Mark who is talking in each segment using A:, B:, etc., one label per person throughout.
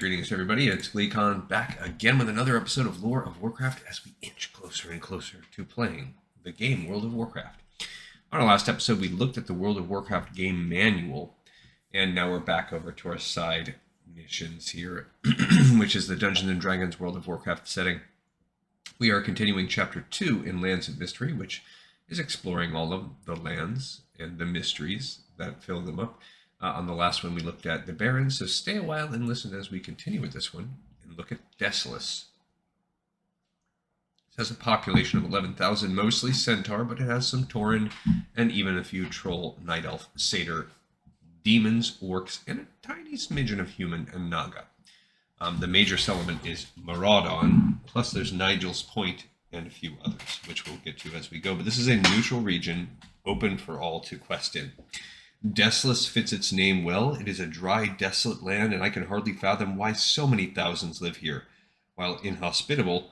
A: greetings everybody, it's Gleekon back again with another episode of Lore of Warcraft as we inch closer and closer to playing the game World of Warcraft. On our last episode we looked at the World of Warcraft game manual, and now we're back over to our side missions here, which is the Dungeons & Dragons World of Warcraft setting. We are continuing Chapter 2 in Lands of Mystery, which is exploring all of the lands and the mysteries that fill them up. On the last one, we looked at the Barrens, so stay a while and listen as we continue with this one and look at Desolace. It has a population of 11,000, mostly Centaur, but it has some Tauren and even a few Troll, Night Elf, Satyr, Demons, Orcs, and a tiny smidgen of Human and Naga. The major settlement is Maraudon, plus there's Nigel's Point and a few others, which we'll get to as we go. But this is a neutral region, open for all to quest in. Desolace fits its name well. It is a dry, desolate land, and I can hardly fathom why so many thousands live here. While inhospitable,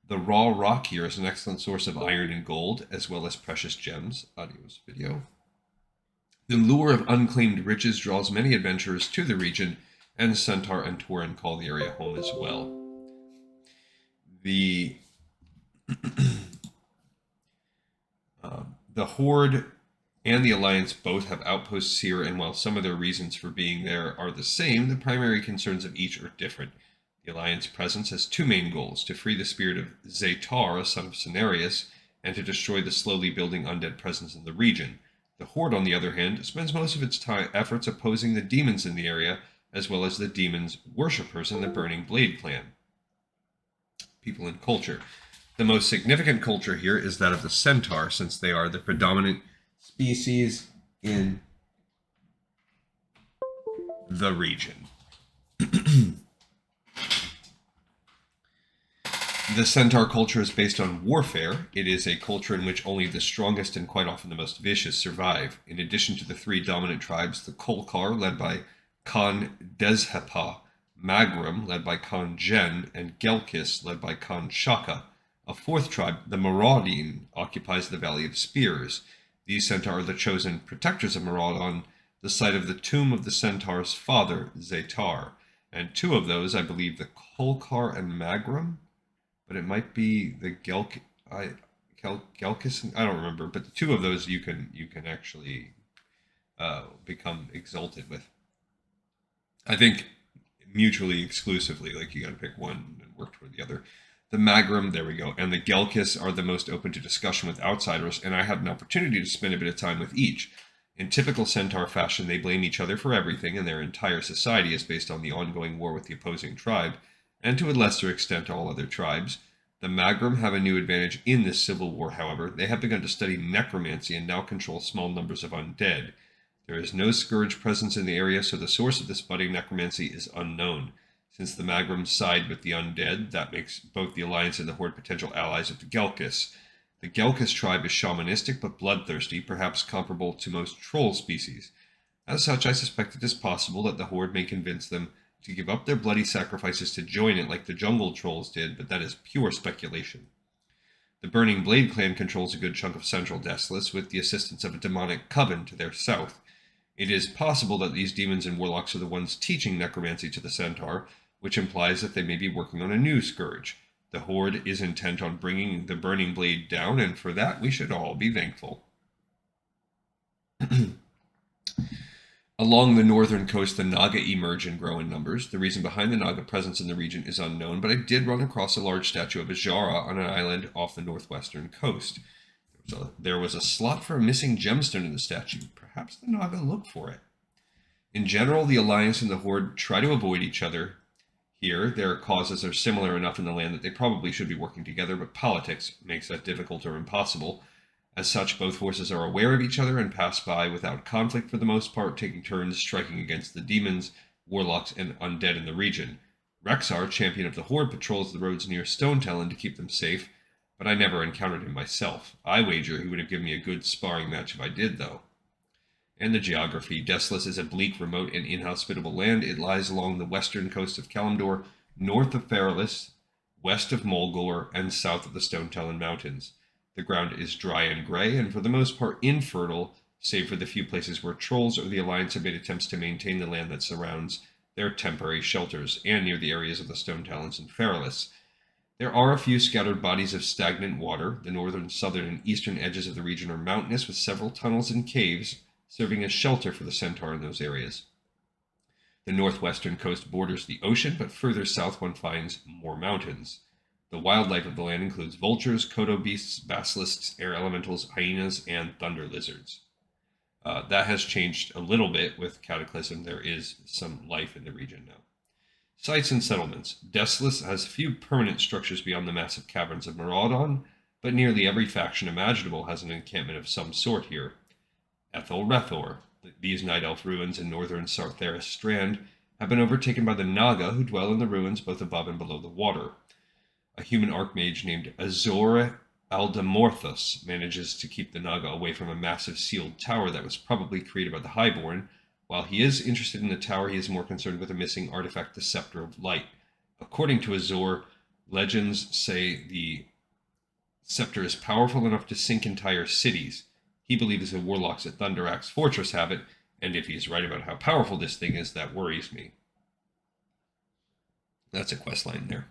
A: the raw rock here is an excellent source of iron and gold, as well as precious gems. Audios video. The lure of unclaimed riches draws many adventurers to the region, and Centaur and Tauren call the area home as well. The Horde and the Alliance both have outposts here, and while some of their reasons for being there are the same, the primary concerns of each are different. The Alliance presence has two main goals: to free the spirit of Zaytar, son of Cenarius, and to destroy the slowly building undead presence in the region. The Horde, on the other hand, spends most of its efforts opposing the demons in the area, as well as the demons' worshippers in the Burning Blade clan. People and culture. The most significant culture here is that of the Centaur, since they are the predominant species in the region. The Centaur culture is based on warfare. It is a culture in which only the strongest and quite often the most vicious survive. In addition to the three dominant tribes, the Kolkar, led by Khan Dezhepa, Magrum, led by Khan Jen, and Gelkis, led by Khan Shaka. A fourth tribe, the Maraudin, occupies the Valley of Spears. These Centaur are the chosen protectors of Maraudon, the site of the tomb of the Centaur's father, Zaytar. And two of those, I believe, the Kolkar and Magrum, but it might be the Gelkis, I don't remember, but the two of those you can actually become exalted with. I think mutually exclusively, like you got to pick one and work toward the other. The Magrum, there we go, and the Gelkis are the most open to discussion with outsiders, and I had an opportunity to spend a bit of time with each. In typical Centaur fashion, they blame each other for everything, and their entire society is based on the ongoing war with the opposing tribe, and to a lesser extent all other tribes. The Magrum have a new advantage in this civil war, however. They have begun to study necromancy and now control small numbers of undead. There is no scourge presence in the area, so the source of this budding necromancy is unknown. Since the Magrums side with the undead, that makes both the Alliance and the Horde potential allies of the Gelkis. The Gelkis tribe is shamanistic but bloodthirsty, perhaps comparable to most troll species. As such, I suspect it is possible that the Horde may convince them to give up their bloody sacrifices to join it like the jungle trolls did, but that is pure speculation. The Burning Blade clan controls a good chunk of central Desolace with the assistance of a demonic coven to their south. It is possible that these demons and warlocks are the ones teaching necromancy to the Centaur, which implies that they may be working on a new scourge. The Horde is intent on bringing the Burning Blade down, and for that we should all be thankful. Along the northern coast, the Naga emerge and grow in numbers. The reason behind the Naga presence in the region is unknown, but I did run across a large statue of Ajara on an island off the northwestern coast. There was a slot for a missing gemstone in the statue. Perhaps the Naga looked for it. In general, the Alliance and the Horde try to avoid each other. Here, their causes are similar enough in the land that they probably should be working together, but politics makes that difficult or impossible. As such, both forces are aware of each other and pass by without conflict for the most part, taking turns striking against the demons, warlocks, and undead in the region. Rexar, champion of the Horde, patrols the roads near Stonetalon to keep them safe, but I never encountered him myself. I wager he would have given me a good sparring match if I did, though. And the geography. Desolace is a bleak, remote, and inhospitable land. It lies along the western coast of Kalimdor, north of Feralis, west of Mulgore, and south of the Stonetalon Mountains. The ground is dry and gray, and for the most part infertile, save for the few places where trolls or the Alliance have made attempts to maintain the land that surrounds their temporary shelters, and near the areas of the Stone Talons and Feralis. There are a few scattered bodies of stagnant water. The northern, southern, and eastern edges of the region are mountainous, with several tunnels and caves serving as shelter for the centaur in those areas. The northwestern coast borders the ocean, but further south one finds more mountains. The wildlife of the land includes vultures, kodo beasts, basilisks, air elementals, hyenas, and thunder lizards. That has changed a little bit with Cataclysm. There is some life in the region now. Sites and settlements. Desolace has few permanent structures beyond the massive caverns of Maraudon, but nearly every faction imaginable has an encampment of some sort here. Ethel Rethor. These Night Elf ruins in northern Sartheris Strand have been overtaken by the Naga, who dwell in the ruins both above and below the water. A human archmage named Azor Aldamorthos manages to keep the Naga away from a massive sealed tower that was probably created by the Highborn. While he is interested in the tower, he is more concerned with a missing artifact, the Scepter of Light. According to Azor, legends say the scepter is powerful enough to sink entire cities. He believes the warlocks at Thunderaxe Fortress have it, and if he's right about how powerful this thing is, that worries me. That's a questline there.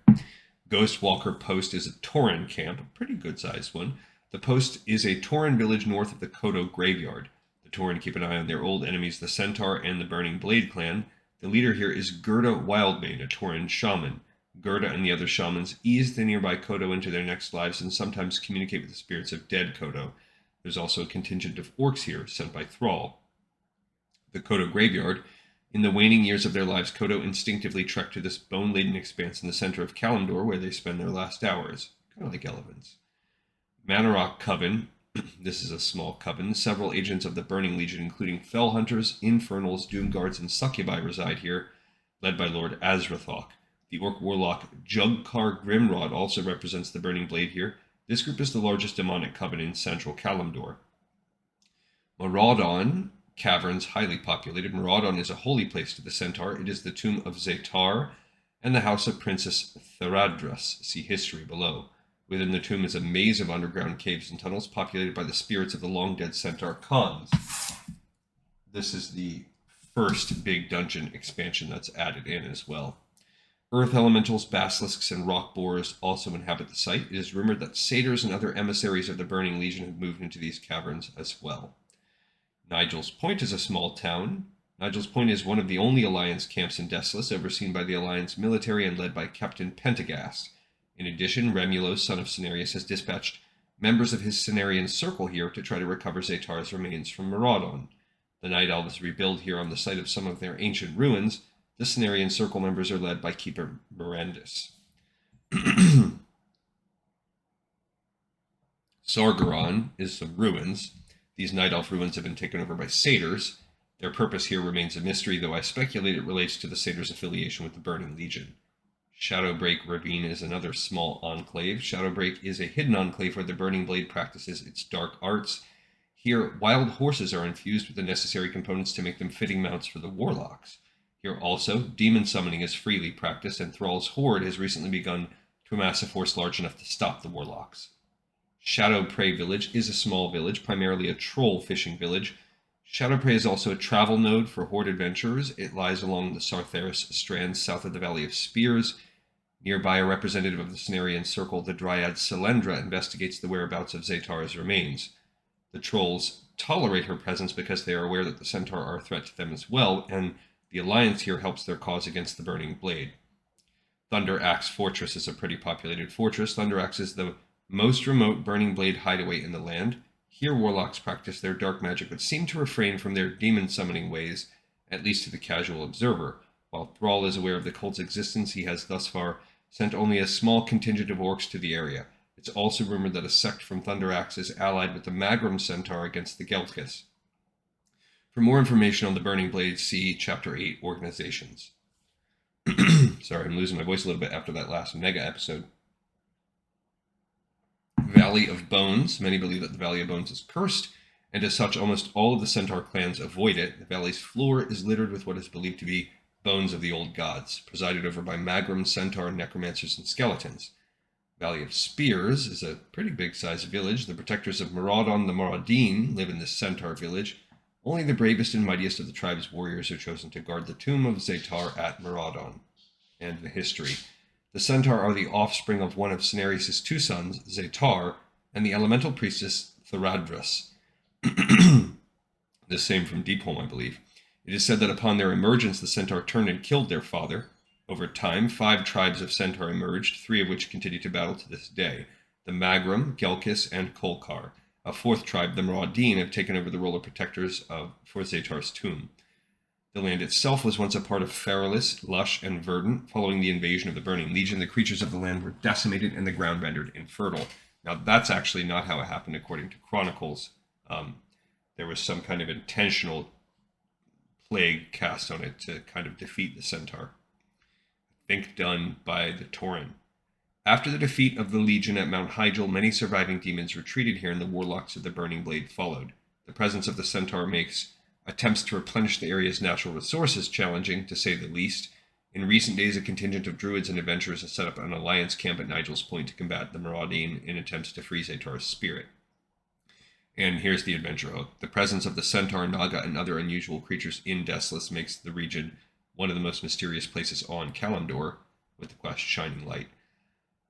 A: Ghostwalker Post is a Tauren camp, a pretty good-sized one. The post is a Tauren village north of the Kodo Graveyard. The Tauren keep an eye on their old enemies, the Centaur and the Burning Blade clan. The leader here is Gerda Wildbane, a Tauren shaman. Gerda and the other shamans ease the nearby Kodo into their next lives and sometimes communicate with the spirits of dead Kodo. There's also a contingent of orcs here, sent by Thrall. The Kodo Graveyard. In the waning years of their lives, Kodo instinctively trek to this bone-laden expanse in the center of Kalimdor, where they spend their last hours. Kind of like elephants. Manarok Coven. This is a small coven. Several agents of the Burning Legion, including Fell Hunters, Infernals, Doomguards, and Succubi reside here, led by Lord Azrathok. The Orc Warlock Jugkar Grimrod also represents the Burning Blade here. This group is the largest demonic coven in central Kalimdor. Maraudon Caverns, highly populated. Maraudon is a holy place to the Centaur. It is the tomb of Zetar and the house of Princess Theradras. See history below. Within the tomb is a maze of underground caves and tunnels populated by the spirits of the long-dead Centaur Khans. This is the first big dungeon expansion that's added in as well. Earth elementals, basilisks, and rock boars also inhabit the site. It is rumored that satyrs and other emissaries of the Burning Legion have moved into these caverns as well. Nigel's Point is a small town. Nigel's Point is one of the only Alliance camps in Desolace, overseen by the Alliance military and led by Captain Pentagast. In addition, Remulos, son of Cenarius, has dispatched members of his Cenarian Circle here to try to recover Zetar's remains from Maraudon. The Night Elves rebuild here on the site of some of their ancient ruins. The Cenarian Circle members are led by Keeper Mirandus. Sargeron is some ruins. These Night Elf ruins have been taken over by satyrs. Their purpose here remains a mystery, though I speculate it relates to the satyrs' affiliation with the Burning Legion. Shadowbreak Ravine is another small enclave. Shadowbreak is a hidden enclave where the Burning Blade practices its dark arts. Here, wild horses are infused with the necessary components to make them fitting mounts for the warlocks. Here also, demon summoning is freely practiced, and Thrall's Horde has recently begun to amass a force large enough to stop the warlocks. Shadowprey Village is a small village, primarily a troll fishing village. Shadowprey is also a travel node for Horde adventurers. It lies along the Sartheris Strand south of the Valley of Spears. Nearby, a representative of the Cenarian Circle, the Dryad Selendra, investigates the whereabouts of Zetar's remains. The trolls tolerate her presence because they are aware that the Centaur are a threat to them as well, and the Alliance here helps their cause against the Burning Blade. Thunderaxe Fortress is a pretty populated fortress. Thunderaxe is the most remote Burning Blade hideaway in the land. Here warlocks practice their dark magic but seem to refrain from their demon summoning ways, at least to the casual observer. While Thrall is aware of the cult's existence, he has thus far sent only a small contingent of orcs to the area. It's also rumored that a sect from Thunderaxe is allied with the Magrum Centaur against the Geltkis. For more information on the Burning Blade, see Chapter 8, Organizations. Sorry, I'm losing my voice a little bit after that last mega episode. Valley of Bones. Many believe that the Valley of Bones is cursed, and as such, almost all of the Centaur clans avoid it. The valley's floor is littered with what is believed to be bones of the old gods, presided over by Magrum, Centaur, necromancers, and skeletons. Valley of Spears is a pretty big-sized village. The protectors of Maraudon the Maraudin live in this Centaur village. Only the bravest and mightiest of the tribe's warriors are chosen to guard the tomb of Zetar at Maraudon. And the history. The Centaur are the offspring of one of Cinereus' two sons, Zetar, and the elemental priestess Theradras. The same from Deepholm, I believe. It is said that upon their emergence, the Centaur turned and killed their father. Over time, 5 tribes of Centaur emerged, 3 of which continue to battle to this day: the Magrum, Gelkis, and Kolkar. A 4th tribe, the Maraudin, have taken over the role of protectors for Zetar's tomb. The land itself was once a part of Feralis, lush and verdant. Following the invasion of the Burning Legion, the creatures of the land were decimated and the ground rendered infertile. Now, that's actually not how it happened according to Chronicles. There was some kind of intentional plague cast on it to kind of defeat the Centaur. I think done by the Tauren. After the defeat of the Legion at Mount Hyjal, many surviving demons retreated here and the warlocks of the Burning Blade followed. The presence of the Centaur makes attempts to replenish the area's natural resources challenging, to say the least. In recent days, a contingent of druids and adventurers has set up an alliance camp at Nigel's Point to combat the Maraudin in attempts to free Zetar's spirit. And here's the adventure hook. The presence of the Centaur, Naga, and other unusual creatures in Desolace makes the region one of the most mysterious places on Kalimdor, with the quest Shining Light.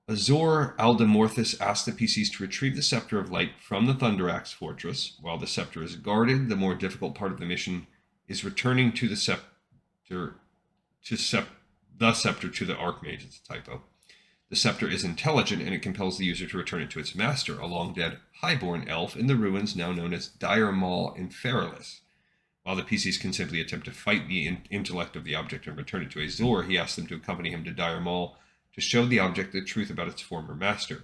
A: Azor Aldemorthus asks the PCs to retrieve the Scepter of Light from the Thunderaxe fortress. While the scepter is guarded, the more difficult part of the mission is returning to the scepter to the Archmage. It's a typo. The scepter is intelligent, and it compels the user to return it to its master, a long-dead highborn elf in the ruins now known as Dire Maul in Feralis. While the PCs can simply attempt to fight the intellect of the object and return it to Azor, he asks them to accompany him to Dire Maul to show the object the truth about its former master.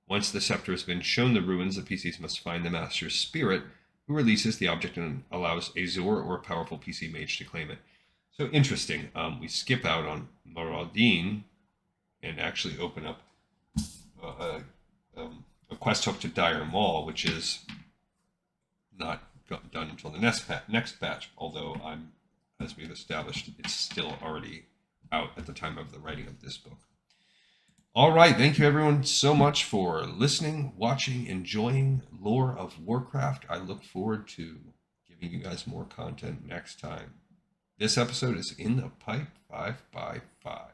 A: Once the scepter has been shown the ruins, the PCs must find the master's spirit, who releases the object and allows Azor or a powerful PC mage to claim it. So interesting. We skip out on Maraudin and actually open up a quest hook to Dire Maul, which is not done until the next patch, although as we've established, it's still already out at the time of the writing of this book. All right, thank you everyone so much for listening, watching, enjoying Lore of Warcraft. I look forward to giving you guys more content next time. This episode is in the pipe 5x5.